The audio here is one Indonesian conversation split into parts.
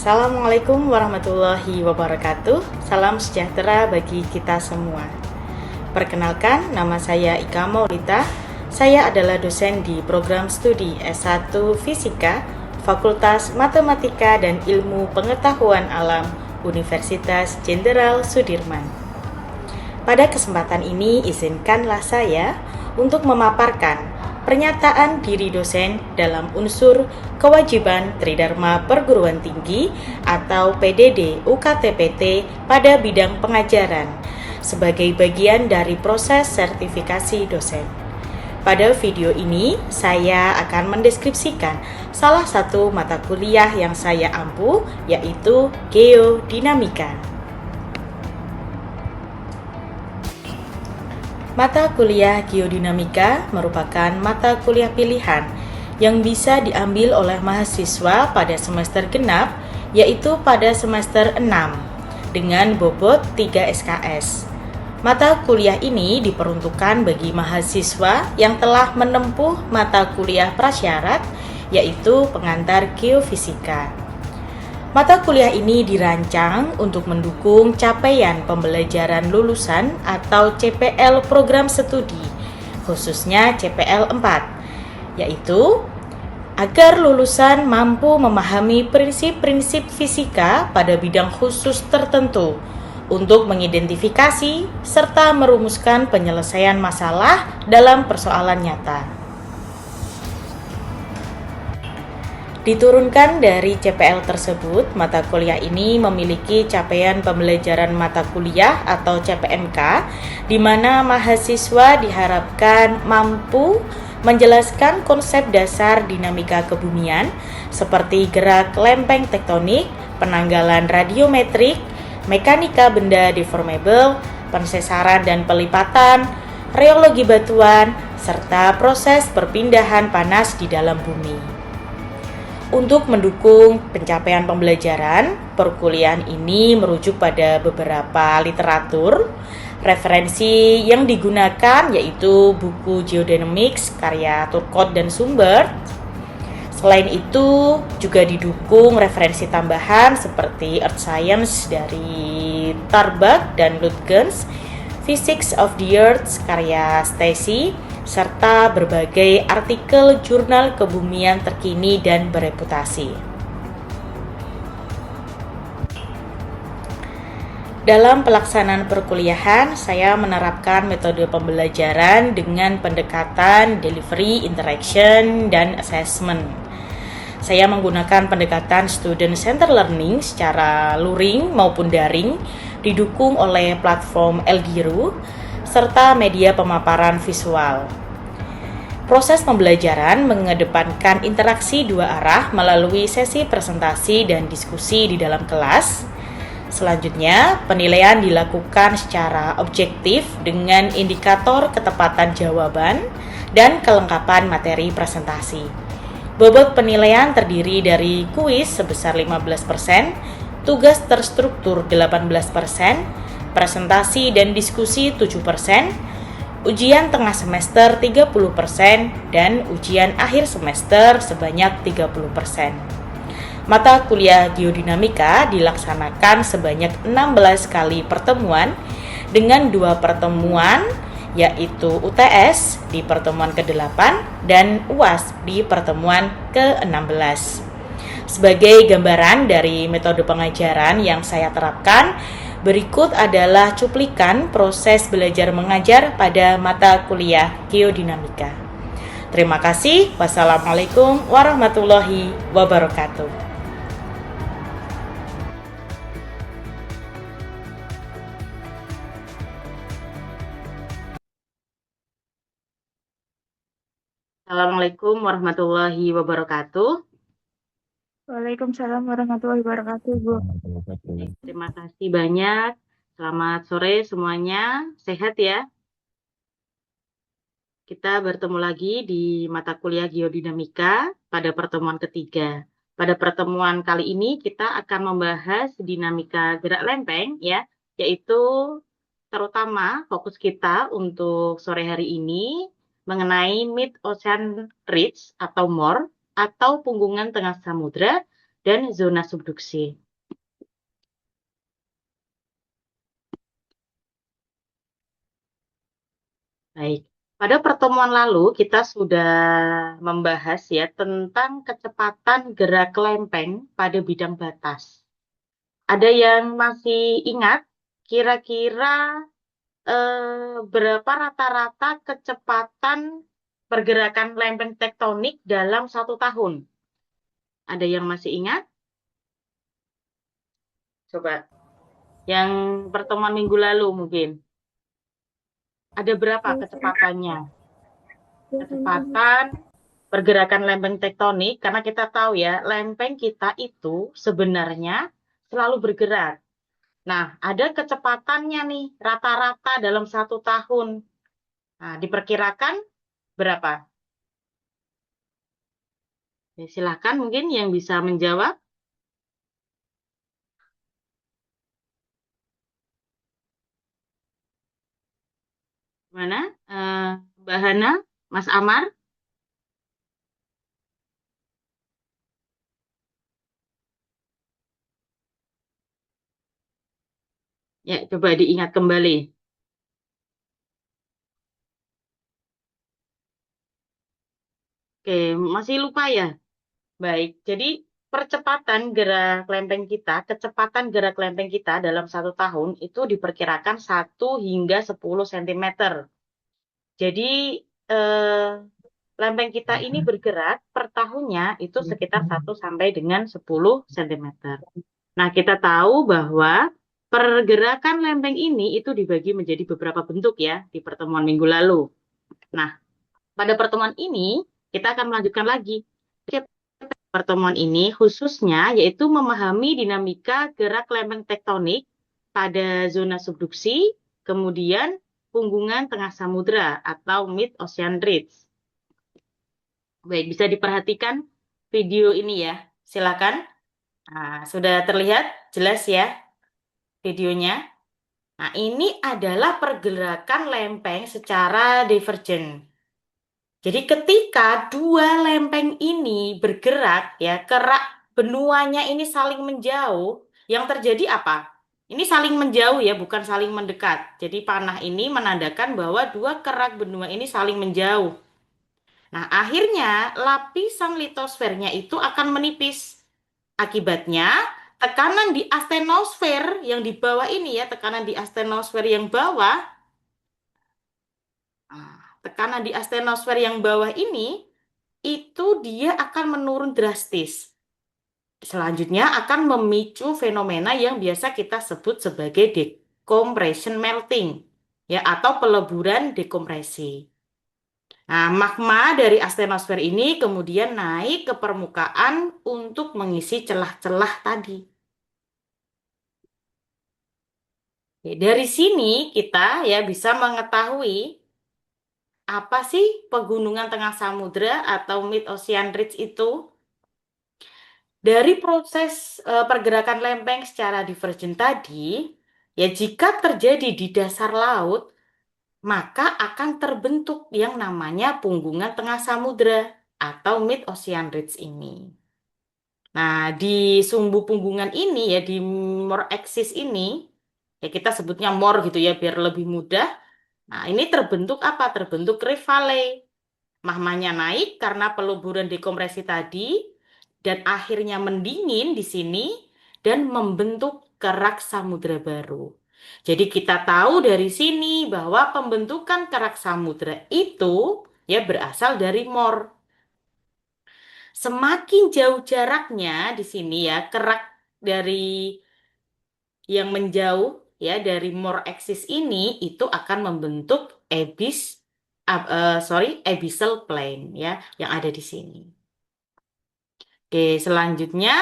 Assalamualaikum warahmatullahi wabarakatuh. Salam sejahtera bagi kita semua. Perkenalkan, nama saya Ika Maulita. Saya adalah dosen di program studi S1 Fisika, Fakultas Matematika dan Ilmu Pengetahuan Alam, Universitas Jenderal Sudirman. Pada kesempatan ini, izinkanlah saya untuk memaparkan pernyataan diri dosen dalam unsur kewajiban Tridharma Perguruan Tinggi atau PDD UKT-PT pada bidang pengajaran sebagai bagian dari proses sertifikasi dosen. Pada video ini, saya akan mendeskripsikan salah satu mata kuliah yang saya ampu, yaitu Geodinamika. Mata kuliah Geodinamika merupakan mata kuliah pilihan yang bisa diambil oleh mahasiswa pada semester genap, yaitu pada semester 6, dengan bobot 3 SKS. Mata kuliah ini diperuntukkan bagi mahasiswa yang telah menempuh mata kuliah prasyarat, yaitu pengantar geofisika. Mata kuliah ini dirancang untuk mendukung capaian pembelajaran lulusan atau CPL program studi, khususnya CPL 4, yaitu agar lulusan mampu memahami prinsip-prinsip fisika pada bidang khusus tertentu untuk mengidentifikasi serta merumuskan penyelesaian masalah dalam persoalan nyata. Diturunkan dari CPL tersebut, mata kuliah ini memiliki capaian pembelajaran mata kuliah atau CPMK, di mana mahasiswa diharapkan mampu menjelaskan konsep dasar dinamika kebumian seperti gerak lempeng tektonik, penanggalan radiometrik, mekanika benda deformable, pensesaran dan pelipatan, reologi batuan, serta proses perpindahan panas di dalam bumi. Untuk mendukung pencapaian pembelajaran, perkuliahan ini merujuk pada beberapa literatur. Referensi yang digunakan yaitu buku Geodynamics karya Turcott dan Sumbert. Selain itu, juga didukung referensi tambahan seperti Earth Science dari Tarbach dan Lutgens, Physics of the Earth karya Stacy, serta berbagai artikel jurnal kebumian terkini dan bereputasi. Dalam pelaksanaan perkuliahan, saya menerapkan metode pembelajaran dengan pendekatan delivery, interaction, dan assessment. Saya menggunakan pendekatan student center learning secara luring maupun daring, didukung oleh platform Elgiru, serta media pemaparan visual. Proses pembelajaran mengedepankan interaksi dua arah melalui sesi presentasi dan diskusi di dalam kelas. Selanjutnya, penilaian dilakukan secara objektif dengan indikator ketepatan jawaban dan kelengkapan materi presentasi. Bobot penilaian terdiri dari kuis sebesar 15%, tugas terstruktur 18%, presentasi dan diskusi 7%, ujian tengah semester 30%, dan ujian akhir semester sebanyak 30%. Mata kuliah Geodinamika dilaksanakan sebanyak 16 kali pertemuan dengan 2 pertemuan, yaitu UTS di pertemuan ke-8 dan UAS di pertemuan ke-16. Sebagai gambaran dari metode pengajaran yang saya terapkan, berikut adalah cuplikan proses belajar mengajar pada mata kuliah Geodinamika. Terima kasih. Wassalamualaikum warahmatullahi wabarakatuh. Assalamualaikum warahmatullahi wabarakatuh. Waalaikumsalam warahmatullahi wabarakatuh, Bu. Terima kasih banyak. Selamat sore semuanya. Sehat ya? Kita bertemu lagi di mata kuliah Geodinamika pada pertemuan ketiga. Pada pertemuan kali ini kita akan membahas dinamika gerak lempeng ya, yaitu terutama fokus kita untuk sore hari ini mengenai Mid Ocean Ridge atau MORE atau Punggungan Tengah Samudra dan zona subduksi. Baik, pada pertemuan lalu kita sudah membahas ya tentang kecepatan gerak lempeng pada bidang batas. Ada yang masih ingat kira-kira berapa rata-rata kecepatan pergerakan lempeng tektonik dalam 1 tahun? Ada yang masih ingat? Coba. Yang pertemuan minggu lalu mungkin. Ada berapa kecepatannya? Kecepatan pergerakan lempeng tektonik, karena kita tahu ya, lempeng kita itu sebenarnya selalu bergerak. Nah, ada kecepatannya nih, rata-rata dalam 1 tahun. Nah, diperkirakan berapa? Ya, silakan mungkin yang bisa menjawab. Mana? Mbak Hana, Mas Amar? Ya, coba diingat kembali. Oke, masih lupa ya? Baik, jadi percepatan gerak lempeng kita, kecepatan gerak lempeng kita dalam 1 tahun itu diperkirakan 1 hingga 10 cm. Jadi eh, lempeng kita ini bergerak per tahunnya itu sekitar 1 sampai dengan 10 cm. Nah, kita tahu bahwa pergerakan lempeng ini itu dibagi menjadi beberapa bentuk ya di pertemuan minggu lalu. Nah, pada pertemuan ini kita akan melanjutkan lagi. Pertemuan ini khususnya yaitu memahami dinamika gerak lempeng tektonik pada zona subduksi, kemudian punggungan tengah samudra atau mid ocean ridge. Baik, bisa diperhatikan video ini ya. Silakan. Nah, sudah terlihat jelas ya videonya. Nah, ini adalah pergerakan lempeng secara divergen. Jadi ketika dua lempeng ini bergerak ya, kerak benuanya ini saling menjauh, yang terjadi apa? Ini saling menjauh ya, bukan saling mendekat. Jadi panah ini menandakan bahwa dua kerak benua ini saling menjauh. Nah, akhirnya lapisan litosfernya itu akan menipis. Akibatnya, tekanan di astenosfer yang di bawah ini ya, tekanan di astenosfer yang bawah, tekanan di astenosfer yang bawah ini itu dia akan menurun drastis. Selanjutnya akan memicu fenomena yang biasa kita sebut sebagai decompression melting ya atau peleburan dekompresi. Nah, magma dari astenosfer ini kemudian naik ke permukaan untuk mengisi celah-celah tadi. Oke, dari sini kita ya bisa mengetahui apa sih pegunungan tengah samudra atau mid ocean ridge itu. Dari proses pergerakan lempeng secara divergen tadi, ya jika terjadi di dasar laut, maka akan terbentuk yang namanya punggungan tengah samudra atau mid ocean ridge ini. Nah, di sumbu punggungan ini ya di more axis ini, ya kita sebutnya more gitu ya biar lebih mudah. Nah, ini terbentuk apa? Terbentuk Rift Valley. Mahmanya naik karena peluburan dekompresi tadi dan akhirnya mendingin di sini dan membentuk kerak samudra baru. Jadi kita tahu dari sini bahwa pembentukan kerak samudra itu ya berasal dari mor. Semakin jauh jaraknya di sini ya kerak dari yang menjauh ya dari more axis ini itu akan membentuk abyssal plain ya yang ada di sini. Oke, selanjutnya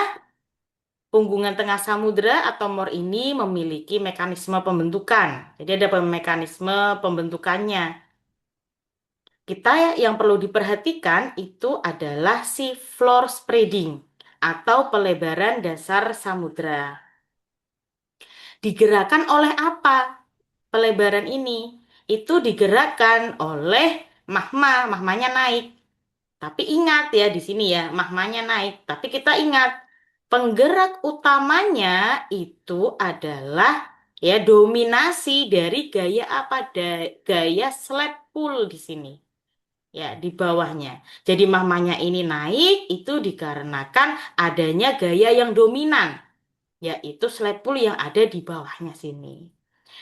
punggungan tengah samudra atau MOR ini memiliki mekanisme pembentukan. Jadi ada mekanisme pembentukannya. Kita yang perlu diperhatikan itu adalah si floor spreading atau pelebaran dasar samudra. Digerakkan oleh apa? Pelebaran ini itu digerakkan oleh magma, magmanya naik. Tapi ingat ya di sini ya, magmanya naik. Tapi kita ingat Penggerak utamanya itu adalah ya dominasi dari gaya apa? Gaya sled pull di sini. Ya, di bawahnya. Jadi mamanya ini naik itu dikarenakan adanya gaya yang dominan, yaitu sled pull yang ada di bawahnya sini.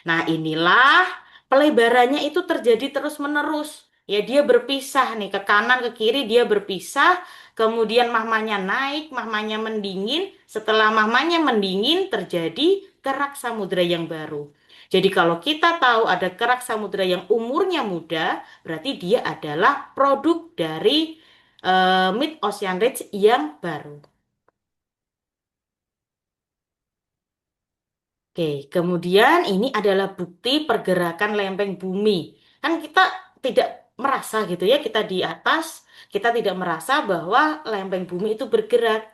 Nah, inilah pelebarannya itu terjadi terus-menerus. Ya, dia berpisah nih ke kanan ke kiri dia berpisah, kemudian mahmanya naik, mahmanya mendingin. Setelah mahmanya mendingin terjadi kerak samudra yang baru. Jadi kalau kita tahu ada kerak samudra yang umurnya muda, berarti dia adalah produk dari Mid Ocean Ridge yang baru. Oke, kemudian ini adalah bukti pergerakan lempeng bumi. Kan kita tidak merasa gitu ya, kita di atas, kita tidak merasa bahwa lempeng bumi itu bergerak.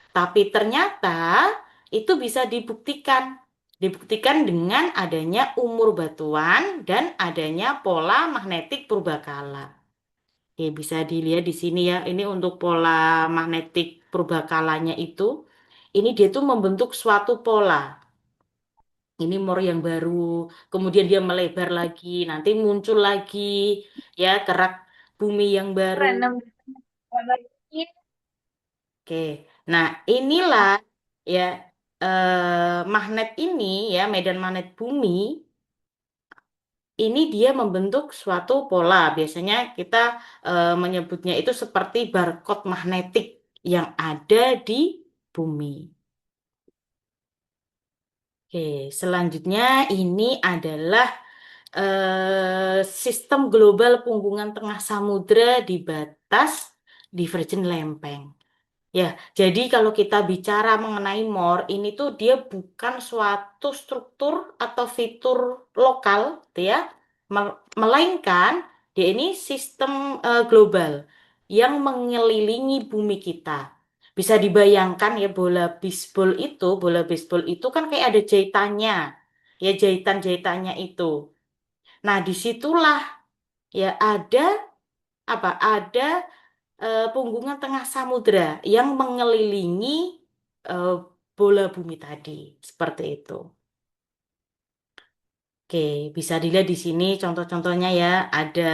Tapi ternyata itu bisa dibuktikan. Dibuktikan dengan adanya umur batuan dan adanya pola magnetik purbakala. Oke, bisa dilihat di sini ya. Ini untuk pola magnetik purbakalanya itu. Ini dia tuh membentuk suatu pola. Ini mor yang baru, kemudian dia melebar lagi, nanti muncul lagi ya kerak bumi yang baru. Random lagi. Oke, nah inilah ya magnet ini ya medan magnet bumi ini dia membentuk suatu pola. Biasanya kita menyebutnya itu seperti barcode magnetik yang ada di bumi. Oke, selanjutnya ini adalah sistem global punggungan tengah samudra di batas divergen lempeng. Ya, jadi kalau kita bicara mengenai MOR, ini tuh dia bukan suatu struktur atau fitur lokal, gitu ya, melainkan dia ini sistem global yang mengelilingi bumi kita. Bisa dibayangkan ya bola baseball itu kan kayak ada jahitannya, ya jahitan-jahitannya itu. Nah, disitulah ya ada apa? Ada punggungan tengah samudra yang mengelilingi eh, bola bumi tadi, seperti itu. Oke, bisa dilihat di sini contoh-contohnya ya. Ada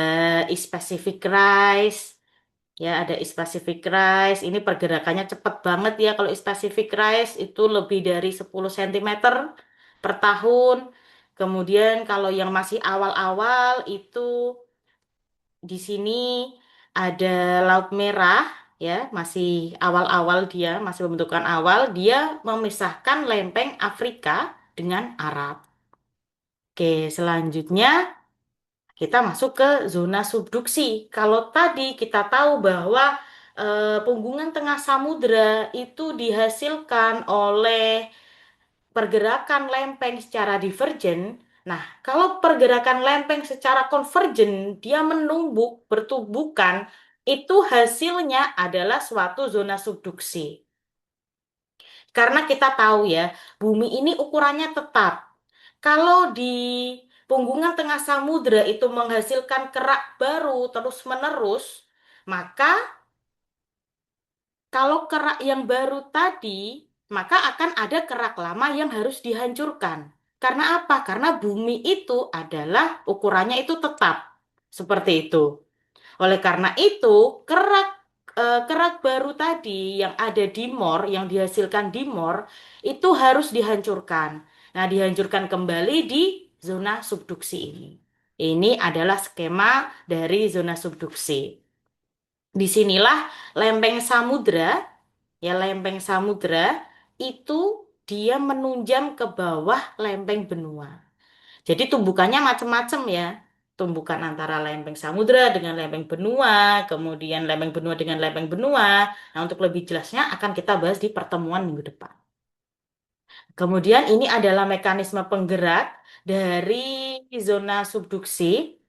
East Pacific Rise, ya ada East Pacific Rise. Ini pergerakannya cepat banget ya. Kalau East Pacific Rise itu lebih dari 10 cm per tahun. Kemudian kalau yang masih awal-awal itu di sini ada Laut Merah, ya, masih awal-awal dia, masih pembentukan awal, dia memisahkan lempeng Afrika dengan Arab. Oke, selanjutnya kita masuk ke zona subduksi. Kalau tadi kita tahu bahwa punggungan tengah samudra itu dihasilkan oleh pergerakan lempeng secara divergen. Nah, kalau pergerakan lempeng secara konvergen, dia menumbuk, bertumbukan, itu hasilnya adalah suatu zona subduksi. Karena kita tahu ya, bumi ini ukurannya tetap. Kalau di punggungan tengah samudra itu menghasilkan kerak baru terus-menerus, maka kalau kerak yang baru tadi, maka akan ada kerak lama yang harus dihancurkan. Karena apa? Karena bumi itu adalah ukurannya itu tetap. Seperti itu. Oleh karena itu, kerak baru tadi yang ada di MOR, yang dihasilkan di MOR, itu harus dihancurkan. Nah, dihancurkan kembali di zona subduksi ini. Ini adalah skema dari zona subduksi. Disinilah lempeng samudra, ya lempeng samudra itu dia menunjam ke bawah lempeng benua. Jadi tumbukannya macam-macam ya. Tumbukan antara lempeng samudra dengan lempeng benua, kemudian lempeng benua dengan lempeng benua. Nah, untuk lebih jelasnya akan kita bahas di pertemuan minggu depan. Kemudian ini adalah mekanisme penggerak dari zona subduksi.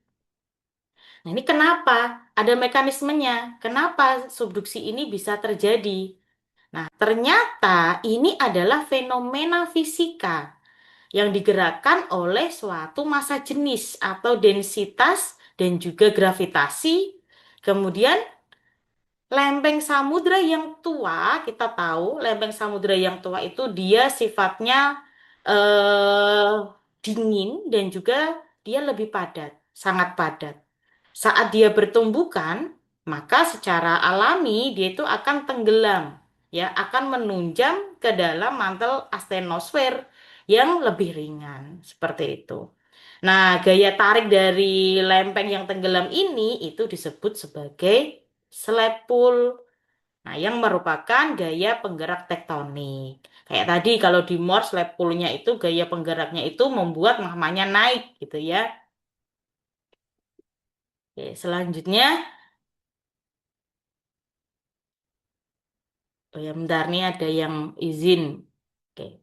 Nah, ini kenapa? Ada mekanismenya. Kenapa subduksi ini bisa terjadi? Nah, ternyata ini adalah fenomena fisika yang digerakkan oleh suatu massa jenis atau densitas dan juga gravitasi. Kemudian Lempeng samudra yang tua, kita tahu lempeng samudra yang tua itu dia sifatnya eh, dingin dan juga dia lebih padat, sangat padat. Saat dia bertumbukan, maka secara alami dia itu akan tenggelam, ya, akan menunjam ke dalam mantel astenosfer yang lebih ringan, seperti itu. Nah, gaya tarik dari lempeng yang tenggelam ini itu disebut sebagai slap pull. Nah, yang merupakan gaya penggerak tektonik. Kayak tadi kalau di Morse slap pull-nya itu gaya penggeraknya itu membuat mahmanya naik gitu ya. Oke, selanjutnya, oh ya bentar nih ada yang izin. Oke,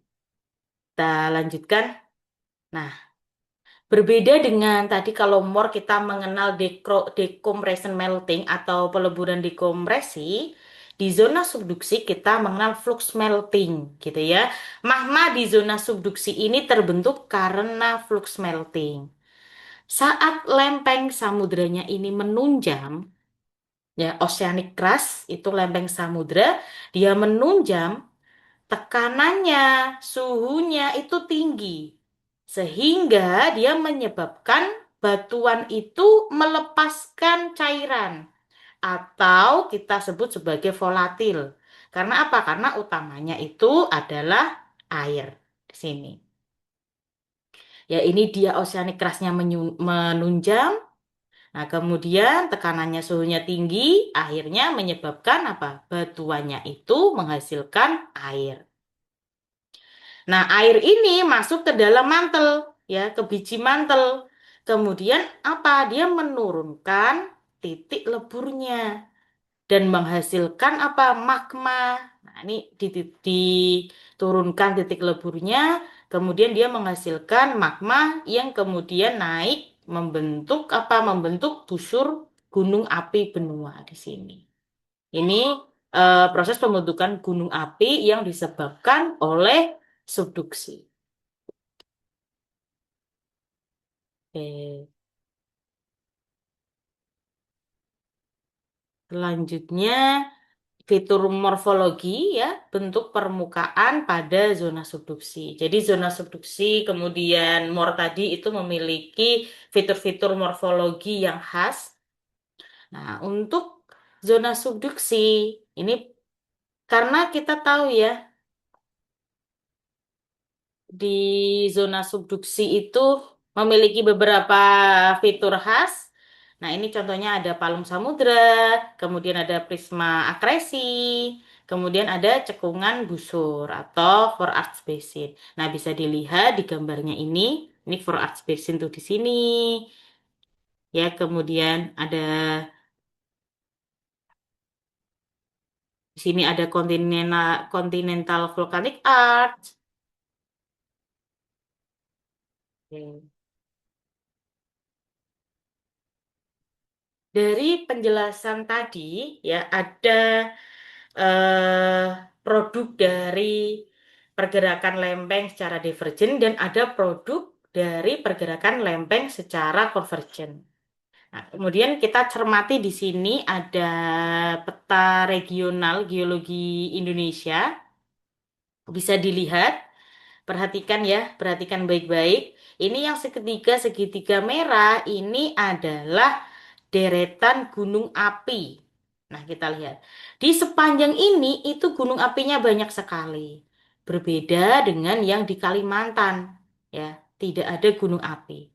kita lanjutkan. Nah, berbeda dengan tadi kalau more kita mengenal decompression melting atau peleburan dekompresi, di zona subduksi kita mengenal flux melting gitu ya. Magma di zona subduksi ini terbentuk karena flux melting. Saat lempeng samudranya ini menunjam, ya oceanic crust itu lempeng samudra, dia menunjam, tekanannya, suhunya itu tinggi. Sehingga dia menyebabkan batuan itu melepaskan cairan atau kita sebut sebagai volatil. Karena apa? Karena utamanya itu adalah air di sini. Ya ini dia oceanic crust-nya menunjam. Nah, kemudian tekanannya suhunya tinggi, akhirnya menyebabkan apa? Batuannya itu menghasilkan air. Nah, air ini masuk ke dalam mantel, ya, ke biji mantel. Kemudian apa? Dia menurunkan titik leburnya dan menghasilkan apa? Magma. Nah, ini diturunkan titik leburnya, kemudian dia menghasilkan magma yang kemudian naik membentuk apa? Membentuk busur gunung api benua di sini. Ini proses pembentukan gunung api yang disebabkan oleh subduksi. Oke. Selanjutnya, fitur morfologi ya, bentuk permukaan pada zona subduksi. Jadi zona subduksi kemudian MOR tadi itu memiliki fitur-fitur morfologi yang khas. Nah, untuk zona subduksi ini karena kita tahu ya, di zona subduksi itu memiliki beberapa fitur khas. Nah, ini contohnya ada palung samudra, kemudian ada prisma akresi, kemudian ada cekungan busur atau Forarch basin. Nah, bisa dilihat di gambarnya ini. Ini Forarch basin tuh di sini. Ya, kemudian ada di sini ada continental volcanic arch. Oke. Dari penjelasan tadi ya ada eh, produk dari pergerakan lempeng secara divergen dan ada produk dari pergerakan lempeng secara konvergen. Nah, kemudian kita cermati di sini ada peta regional geologi Indonesia. Bisa dilihat, perhatikan ya, perhatikan baik-baik. Ini yang segitiga merah ini adalah deretan gunung api. Nah, kita lihat. Di sepanjang ini itu gunung apinya banyak sekali. Berbeda dengan yang di Kalimantan, ya. Tidak ada gunung api.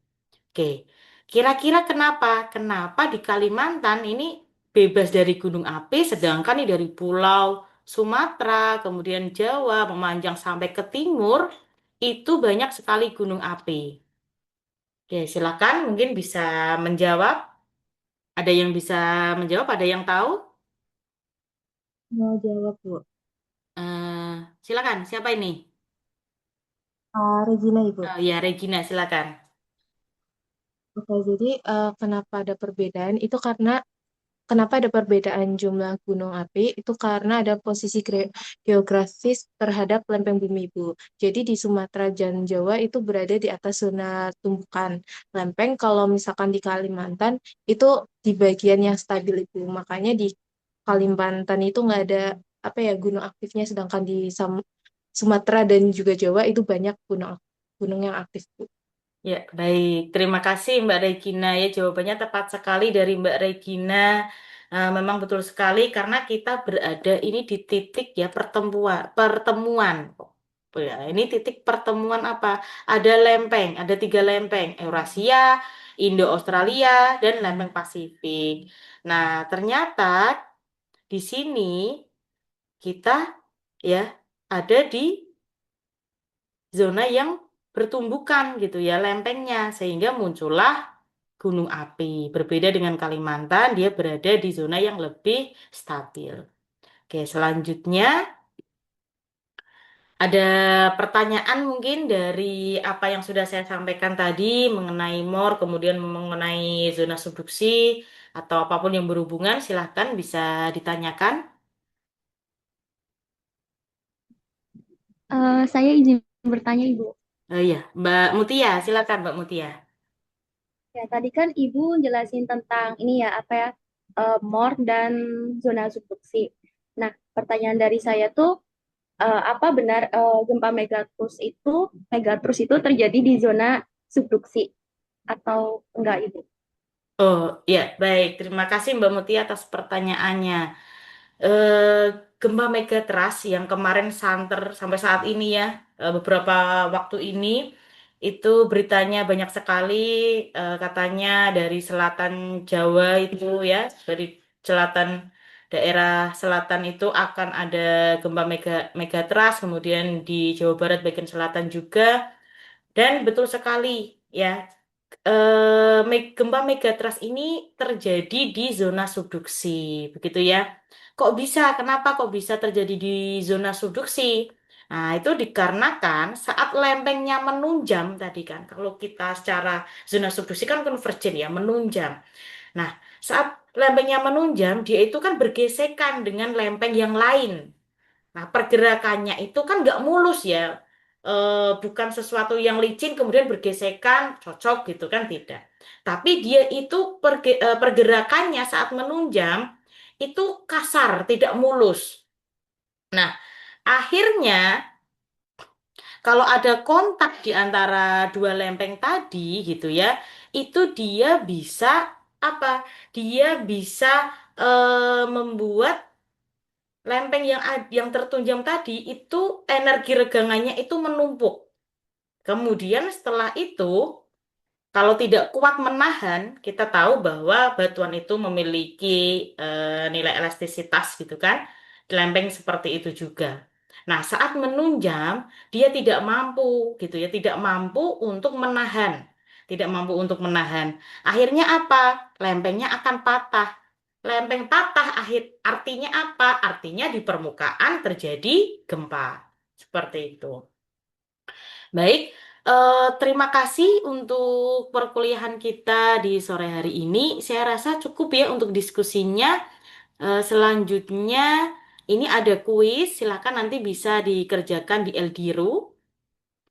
Oke. Kira-kira kenapa? Kenapa di Kalimantan ini bebas dari gunung api sedangkan ini dari Pulau Sumatera, kemudian Jawa memanjang sampai ke timur itu banyak sekali gunung api. Oke, silakan mungkin bisa menjawab. Ada yang bisa menjawab, ada yang tahu? Mau jawab, Bu. Silakan, siapa ini? Regina, Ibu. Oh ya, Regina, silakan. Oke, jadi kenapa ada perbedaan? Itu karena kenapa ada perbedaan jumlah gunung api? Itu karena ada posisi geografis terhadap lempeng bumi, Ibu. Jadi di Sumatera dan Jawa itu berada di atas zona tumbukan lempeng. Kalau misalkan di Kalimantan itu di bagian yang stabil, Ibu. Makanya di Kalimantan itu nggak ada apa ya gunung aktifnya, sedangkan di Sumatera dan juga Jawa itu banyak gunung gunung yang aktif, Bu. Ya, baik. Terima kasih Mbak Regina ya. Jawabannya tepat sekali dari Mbak Regina. Memang betul sekali karena kita berada ini di titik ya pertemuan. Ya, ini titik pertemuan apa? Ada lempeng, ada 3 lempeng, Eurasia, Indo-Australia, dan lempeng Pasifik. Nah, ternyata di sini kita ya ada di zona yang bertumbukan gitu ya lempengnya sehingga muncullah gunung api. Berbeda dengan Kalimantan, dia berada di zona yang lebih stabil. Oke, selanjutnya ada pertanyaan mungkin dari apa yang sudah saya sampaikan tadi mengenai MOR, kemudian mengenai zona subduksi atau apapun yang berhubungan, silahkan bisa ditanyakan. Saya izin bertanya, Ibu. Oh iya, Mbak Mutia, silakan Mbak Mutia. Ya, tadi kan Ibu jelasin tentang ini ya, apa ya, MOR dan zona subduksi. Nah, pertanyaan dari saya tuh, apa benar gempa megatrus itu terjadi di zona subduksi atau enggak, Ibu? Oh ya, baik. Terima kasih Mbak Mutia atas pertanyaannya. eh, Gempa Megatrust yang kemarin santer sampai saat ini ya, beberapa waktu ini itu beritanya banyak sekali, katanya dari selatan Jawa itu ya, dari selatan daerah selatan itu akan ada gempa Megatrust, kemudian di Jawa Barat bagian selatan juga, dan betul sekali ya. Gempa megatrust ini terjadi di zona subduksi, begitu ya. Kok bisa? Kenapa kok bisa terjadi di zona subduksi? Nah, itu dikarenakan saat lempengnya menunjam tadi kan. Kalau kita secara zona subduksi kan konvergen ya, menunjam. Nah, saat lempengnya menunjam, dia itu kan bergesekan dengan lempeng yang lain. Nah, pergerakannya itu kan nggak mulus ya. Bukan sesuatu yang licin kemudian bergesekan, cocok gitu kan tidak. Tapi dia itu pergerakannya saat menunjam itu kasar, tidak mulus. Nah, akhirnya kalau ada kontak di antara 2 lempeng tadi gitu ya, itu dia bisa apa? Dia bisa membuat lempeng yang tertunjam tadi itu energi regangannya itu menumpuk. Kemudian setelah itu, kalau tidak kuat menahan, kita tahu bahwa batuan itu memiliki nilai elastisitas gitu kan. Lempeng seperti itu juga. Nah, saat menunjam, dia tidak mampu gitu ya, tidak mampu untuk menahan. Tidak mampu untuk menahan. Akhirnya apa? Lempengnya akan patah. Lempeng patah artinya apa? Artinya di permukaan terjadi gempa. Seperti itu. Baik, terima kasih untuk perkuliahan kita di sore hari ini. Saya rasa cukup ya untuk diskusinya. Selanjutnya, ini ada kuis. Silakan nanti bisa dikerjakan di Eldiru.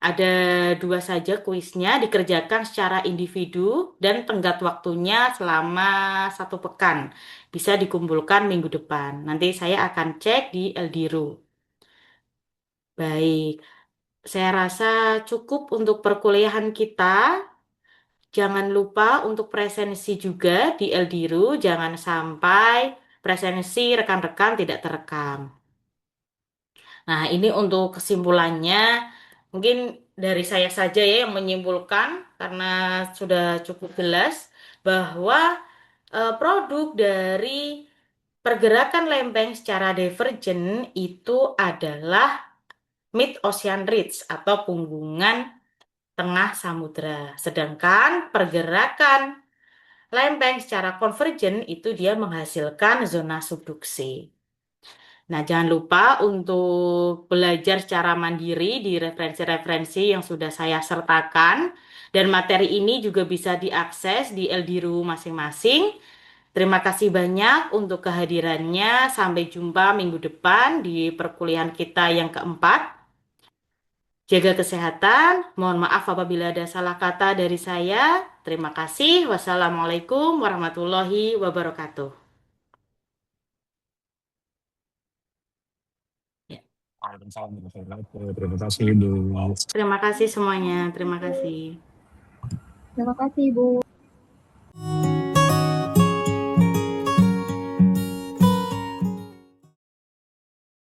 Ada 2 saja kuisnya, dikerjakan secara individu dan tenggat waktunya selama 1 pekan. Bisa dikumpulkan minggu depan. Nanti saya akan cek di Eldiru. Baik, saya rasa cukup untuk perkuliahan kita. Jangan lupa untuk presensi juga di Eldiru. Jangan sampai presensi rekan-rekan tidak terekam. Nah, ini untuk kesimpulannya. Mungkin dari saya saja ya yang menyimpulkan karena sudah cukup jelas bahwa produk dari pergerakan lempeng secara divergen itu adalah mid-ocean ridge atau punggungan tengah samudra. Sedangkan pergerakan lempeng secara konvergen itu dia menghasilkan zona subduksi. Nah, jangan lupa untuk belajar secara mandiri di referensi-referensi yang sudah saya sertakan. Dan materi ini juga bisa diakses di Eldiru masing-masing. Terima kasih banyak untuk kehadirannya. Sampai jumpa minggu depan di perkuliahan kita yang keempat. Jaga kesehatan. Mohon maaf apabila ada salah kata dari saya. Terima kasih. Wassalamualaikum warahmatullahi wabarakatuh. Waalaikumsalam warahmatullahi wabarakatuh. Terima kasih, Ibu. Terima kasih semuanya. Terima kasih. Terima kasih, Ibu.